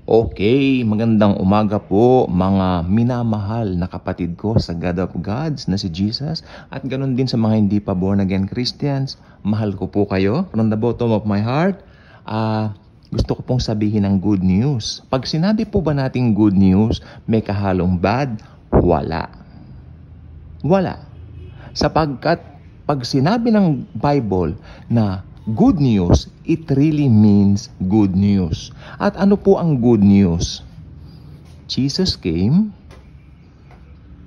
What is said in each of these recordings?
Okay, magandang umaga po mga minamahal na kapatid ko sa God of Gods na si Jesus at ganun din sa mga hindi pa born again Christians. Mahal ko po kayo from the bottom of my heart. Gusto ko pong sabihin ng good news. Pag sinabi po ba nating good news, may kahalong bad? Wala. Wala. Sapagkat pag sinabi ng Bible na good news, it really means good news. At ano po ang good news? Jesus came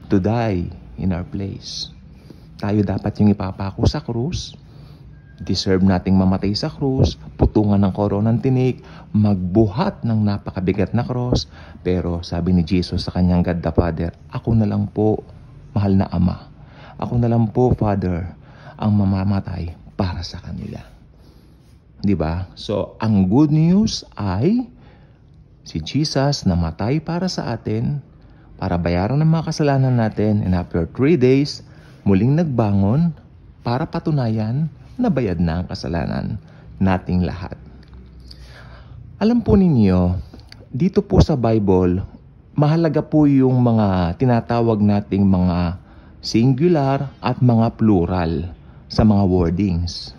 to die in our place. Tayo dapat yung ipapako sa krus. Deserve nating mamatay sa krus, putungan ng koronang tinik, magbuhat ng napakabigat na cross. Pero sabi ni Jesus sa kanyang God the Father, ako na lang po, mahal na Ama. Ako na lang po, Father, ang mamamatay para sa kanila. Diba? So, ang good news ay si Jesus namatay para sa atin, para bayaran ng mga kasalanan natin, and after 3 days, muling nagbangon para patunayan na bayad na ang kasalanan nating lahat. Alam po ninyo, dito po sa Bible, mahalaga po yung mga tinatawag nating mga singular at mga plural sa mga wordings.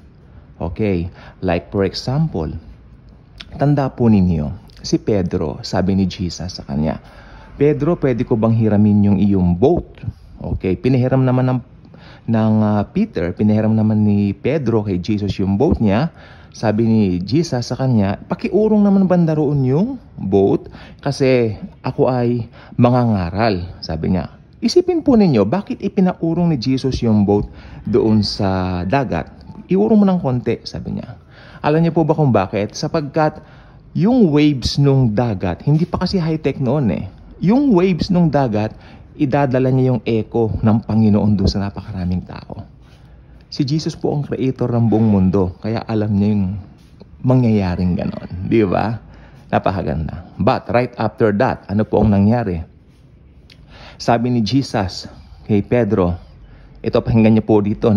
Okay, like for example, tanda po ninyo, si Pedro, sabi ni Jesus sa kanya, Pedro, pwede ko bang hiramin yung iyong boat? Okay, pinahiram naman ng Peter, pinahiram naman ni Pedro kay Jesus yung boat niya. Sabi ni Jesus sa kanya, pakiurong naman banda roon yung boat kasi ako ay mangangaral, sabi niya. Isipin po ninyo, bakit ipinaurong ni Jesus yung boat doon sa dagat? Iurong mo ng konti, sabi niya. Alam niyo po ba kung bakit? Sapagkat yung waves nung dagat, hindi pa kasi high-tech noon eh. Yung waves nung dagat, idadala niya yung echo ng Panginoon doon sa napakaraming tao. Si Jesus po ang creator ng buong mundo, kaya alam niya yung mangyayaring ganon. Di ba? Napakaganda. But right after that, ano po ang nangyari? Sabi ni Jesus kay Pedro, ito pakinggan niyo po dito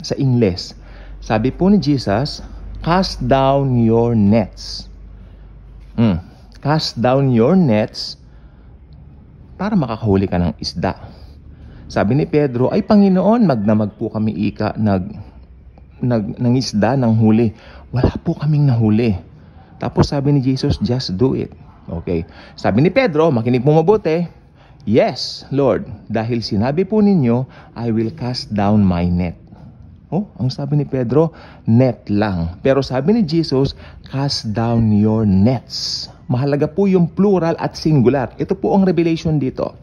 sa Ingles. Sabi po ni Jesus, cast down your nets. Cast down your nets para makakahuli ka ng isda. Sabi ni Pedro, ay Panginoon, magdamag po kami ng isda, ng huli. Wala po kaming nahuli. Tapos sabi ni Jesus, just do it. Okay. Sabi ni Pedro, makinig mo mabuti. Yes, Lord, dahil sinabi po ninyo, I will cast down my net. Oh, ang sabi ni Pedro, net lang. Pero sabi ni Jesus, cast down your nets. Mahalaga po yung plural at singular. Ito po ang revelation dito.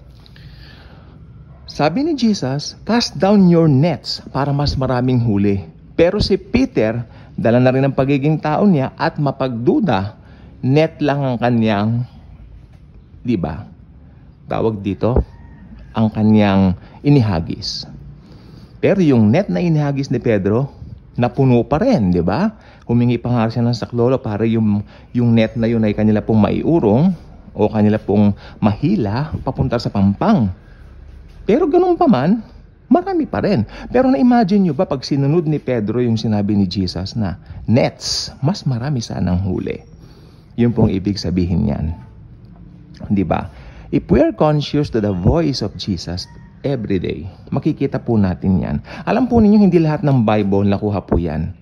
Sabi ni Jesus, cast down your nets para mas maraming huli. Pero si Peter, dala na rin ang pagiging tao niya at mapagduda, net lang ang kanyang, di ba? Tawag dito, ang kanyang inihagis. Pero yung net na inihagis ni Pedro, napuno pa rin, di ba? Humingi pa nga siya ng saklolo para yung net na yun ay kanila pong maiurong o kanila pong mahila papunta sa pampang. Pero ganun pa man, marami pa rin. Pero na-imagine nyo ba pag sinunod ni Pedro yung sinabi ni Jesus na nets, mas marami sanang huli. Yun pong ibig sabihin yan. Di ba? If we are conscious to the voice of Jesus every day, makikita po natin yan. Alam po ninyo, hindi lahat ng Bible nakuha po yan.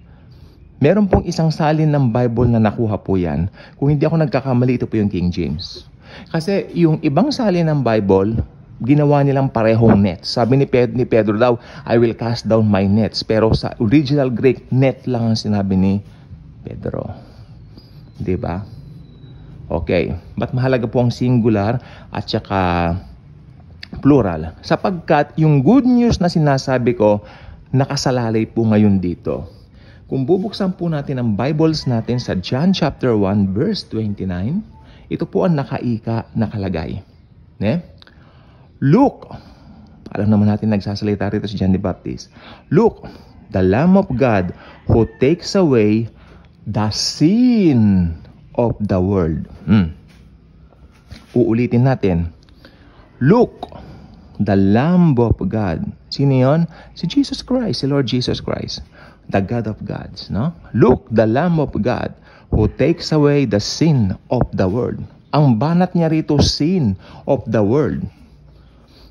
Meron pong isang salin ng Bible na nakuha po yan. Kung hindi ako nagkakamali, ito po yung King James. Kasi yung ibang salin ng Bible, ginawa nilang parehong nets. Sabi ni Pedro daw, I will cast down my nets. Pero sa original Greek, net lang ang sinabi ni Pedro. Diba? Okay. But mahalaga po ang singular at saka plural. Sapagkat yung good news na sinasabi ko, nakasalalay po ngayon dito. Kung bubuksan po natin ang Bibles natin sa John chapter 1 verse 29, ito po ang nakalagay. Look, alam naman natin nagsasalita rito si John the Baptist. Look, the Lamb of God who takes away the sin of the world. Uulitin natin. Look, the Lamb of God. Sino yun? Si Jesus Christ, si Lord Jesus Christ. The God of gods, no? Look, the Lamb of God who takes away the sin of the world. Ang banat niya rito, sin of the world.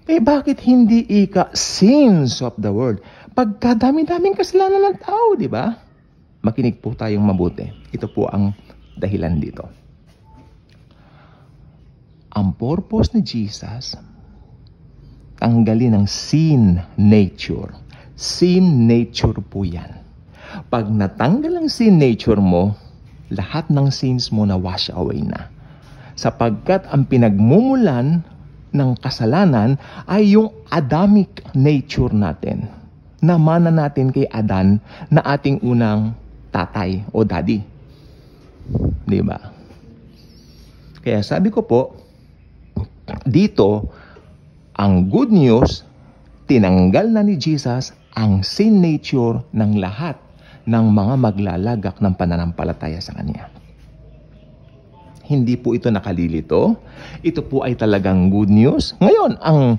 Bakit hindi sins of the world? Pagkadami-daming kasalanan ng tao, di ba? Makinig po tayong mabuti. Ito po ang dahilan dito. Ang purpose ni Jesus, tanggalin ang sin nature. Sin nature po yan. Pag natanggal ang sin nature mo, lahat ng sins mo na wash away na. Sapagkat ang pinagmumulan ng kasalanan ay yung Adamic nature natin. Namana natin kay Adan na ating unang tatay o daddy. Di ba? Kaya sabi ko po, dito, ang good news, tinanggal na ni Jesus ang sin nature ng lahat ng mga maglalagak ng pananampalataya sa Kanya. Hindi po ito nakalilito. Ito po ay talagang good news. Ngayon, ang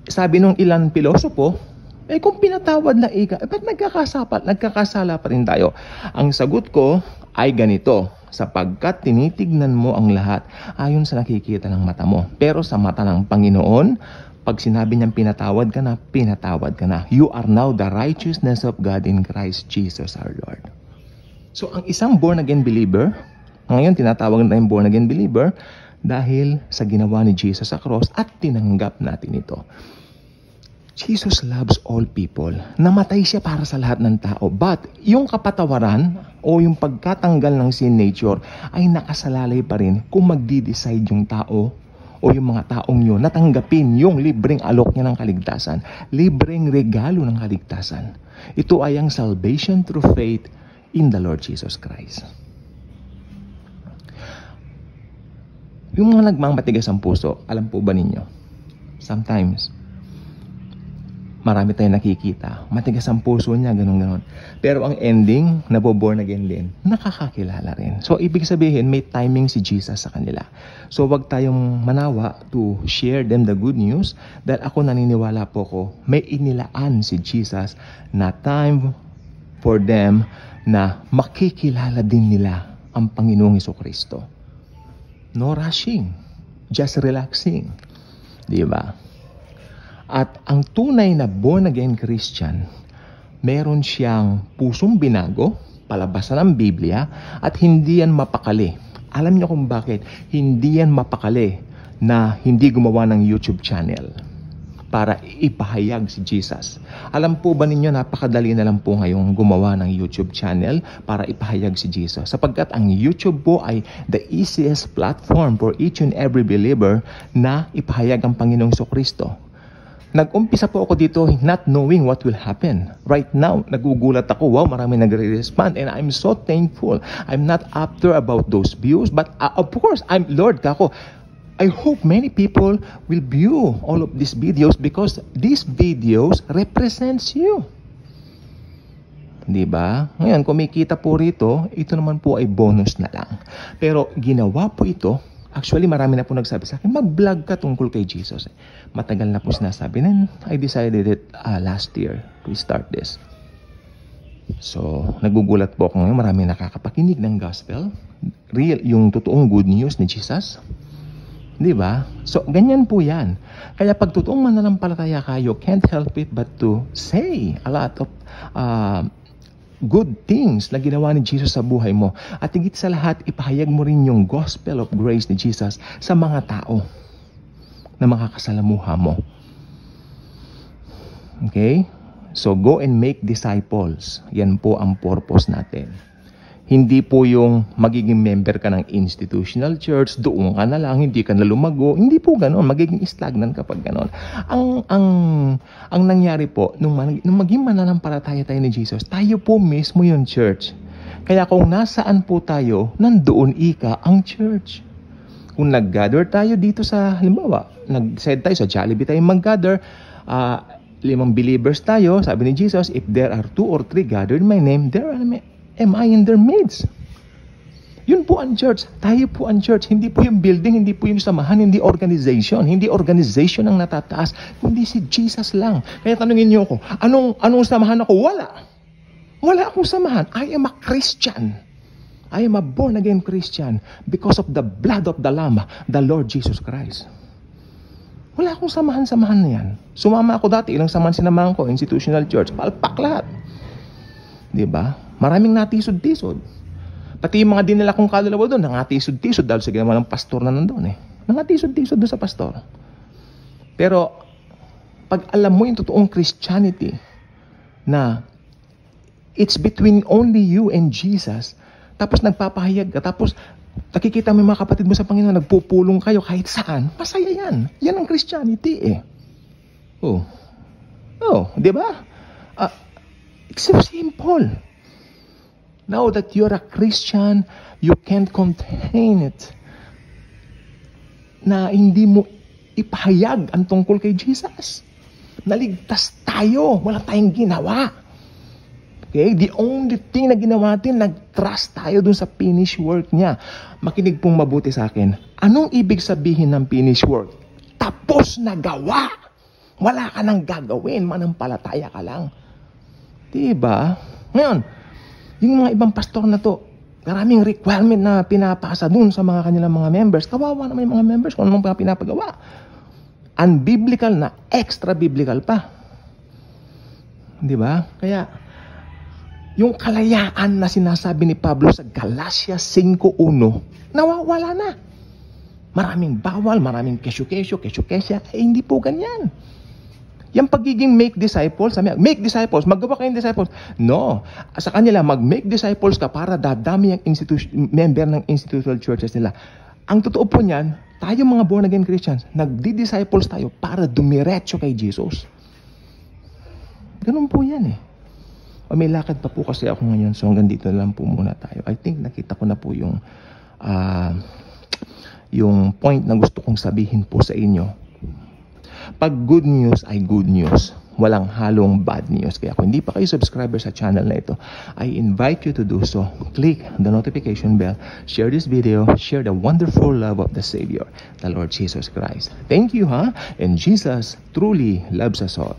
sabi nung ilan pilosopo, kung pinatawad na ba't nagkakasala pa rin tayo? Ang sagot ko ay ganito, sapagkat tinitignan mo ang lahat ayon sa nakikita ng mata mo. Pero sa mata ng Panginoon, pag sinabi niyang pinatawad ka na, pinatawad ka na. You are now the righteousness of God in Christ Jesus our Lord. So, ang isang born-again believer, ngayon tinatawag na tayong born-again believer dahil sa ginawa ni Jesus sa cross at tinanggap natin ito. Jesus loves all people. Namatay siya para sa lahat ng tao. But, yung kapatawaran o yung pagkatanggal ng sin nature ay nakasalalay pa rin kung magdi-decide yung tao o yung mga taong yun natanggapin yung libreng alok niya ng kaligtasan. Libreng regalo ng kaligtasan. Ito ay ang salvation through faith in the Lord Jesus Christ. Yung mga nagmamatigas ang puso, alam po ba ninyo? Sometimes, marami tayong nakikita. Matigas ang puso niya, ganun-ganun. Pero ang ending, naboborn again din, nakakakilala rin. So, ibig sabihin, may timing si Jesus sa kanila. So, wag tayong manawa to share them the good news dahil ako naniniwala po ko, may inilaan si Jesus na time for them na makikilala din nila ang Panginoong Jesucristo. No rushing, just relaxing. Di ba? At ang tunay na born-again Christian, meron siyang pusong binago, palabasan ng Biblia, at hindi yan mapakali. Alam niyo kung bakit? Hindi yan mapakali na hindi gumawa ng YouTube channel para ipahayag si Jesus. Alam po ba ninyo, napakadali na lang po ngayong gumawa ng YouTube channel para ipahayag si Jesus. Sapagkat ang YouTube po ay the easiest platform for each and every believer na ipahayag ang Panginoong Jesucristo. Nag-umpisa po ako dito not knowing what will happen. Right now, nagugulat ako. Wow, marami nagre-respond and I'm so thankful. I'm not after about those views, but of course, Lord, kako, I hope many people will view all of these videos because these videos represents you. Diba? Ngayon, kumikita po rito, ito naman po ay bonus na lang. Pero ginawa po ito, actually marami na po nagsabi sa akin, mag-vlog ka tungkol kay Jesus. Matagal na po sinasabi, and I decided it last year to start this. So, nagugulat po ako ngayon, marami nakakapakinig ng gospel. Real, yung totoong good news ni Jesus. Di ba? So, ganyan po yan. Kaya pag totoong mananampalataya kayo, can't help it but to say a lot of good things na ginawa ni Jesus sa buhay mo. At higit sa lahat, ipahayag mo rin yung gospel of grace ni Jesus sa mga tao na makakasalamuha mo. Okay? So, go and make disciples. Yan po ang purpose natin. Hindi po yung magiging member ka ng institutional church, doon ka na lang, hindi ka na lumago. Hindi po ganoon. Magiging stagnant kapag ganoon. Ang nangyari po, nung maging mananampalataya tayo ni Jesus, tayo po mismo yung church. Kaya kung nasaan po tayo, nandoon ang church. Kung nag-gather tayo dito sa, halimbawa, nag-said tayo sa Jollibee tayo mag-gather, 5 believers tayo, sabi ni Jesus, if there are 2 or 3 gathered in my name, am I in their midst? Yun po ang church. Tayo po ang church. Hindi po yung building, hindi po yung samahan, hindi organization. Hindi organization ang natataas, kundi si Jesus lang. Kaya tanungin niyo ako, anong samahan ako? Wala. Wala akong samahan. I am a Christian. I am a born-again Christian because of the blood of the Lamb, the Lord Jesus Christ. Wala akong samahan-samahan na yan. Sumama ako dati, ilang samahan sinamahan ko, institutional church, palpak lahat. Diba? Maraming natisod-tisod. Pati yung mga dinala kong kaluluwa doon, nangatisod-tisod dahil sa ginawa ng pastor na nandun eh. Nangatisod-tisod doon sa pastor. Pero, pag alam mo yung totoong Christianity, na it's between only you and Jesus, tapos nagpapahayag ka, tapos nakikita mo yung mga kapatid mo sa Panginoon, nagpupulong kayo kahit saan, masaya yan. Yan ang Christianity eh. Di ba? It's so simple. Now that you're a Christian, you can't contain it. Na hindi mo ipahayag ang tungkol kay Jesus. Naligtas tayo. Wala tayong ginawa. Okay? The only thing na ginawa natin, nag-trust tayo dun sa finish work niya. Makinig pong mabuti sa akin. Anong ibig sabihin ng finish work? Tapos na gawa. Wala ka nang gagawin. Manampalataya ka lang. Diba? Ngayon, yung mga ibang pastor na to, maraming requirement na pinapasa dun sa mga kanilang mga members. Kawawa naman yung mga members kung anong pinapagawa. Unbiblical na extra biblical pa. Diba? Kaya, yung kalayaan na sinasabi ni Pablo sa Galatia 5:1, nawawala na. Maraming bawal, maraming kesyo-kesyo, hindi po ganyan. Yung pagiging make disciples, make disciples, magawa kayong disciples. No. Sa kanila, mag-make disciples ka para dadami ang member ng institutional churches nila. Ang totoo po niyan, tayo mga born-again Christians, nagdi-disciples tayo para dumiretso kay Jesus. Ganun po yan eh. May lakad pa po kasi ako ngayon, so hanggang dito na lang po muna tayo. I think nakita ko na po yung point na gusto kong sabihin po sa inyo. Pag good news ay good news. Walang halong bad news. Kaya kung hindi pa kayo subscriber sa channel na ito, I invite you to do so. Click the notification bell, share this video, share the wonderful love of the Savior, the Lord Jesus Christ. Thank you, And Jesus truly loves us all.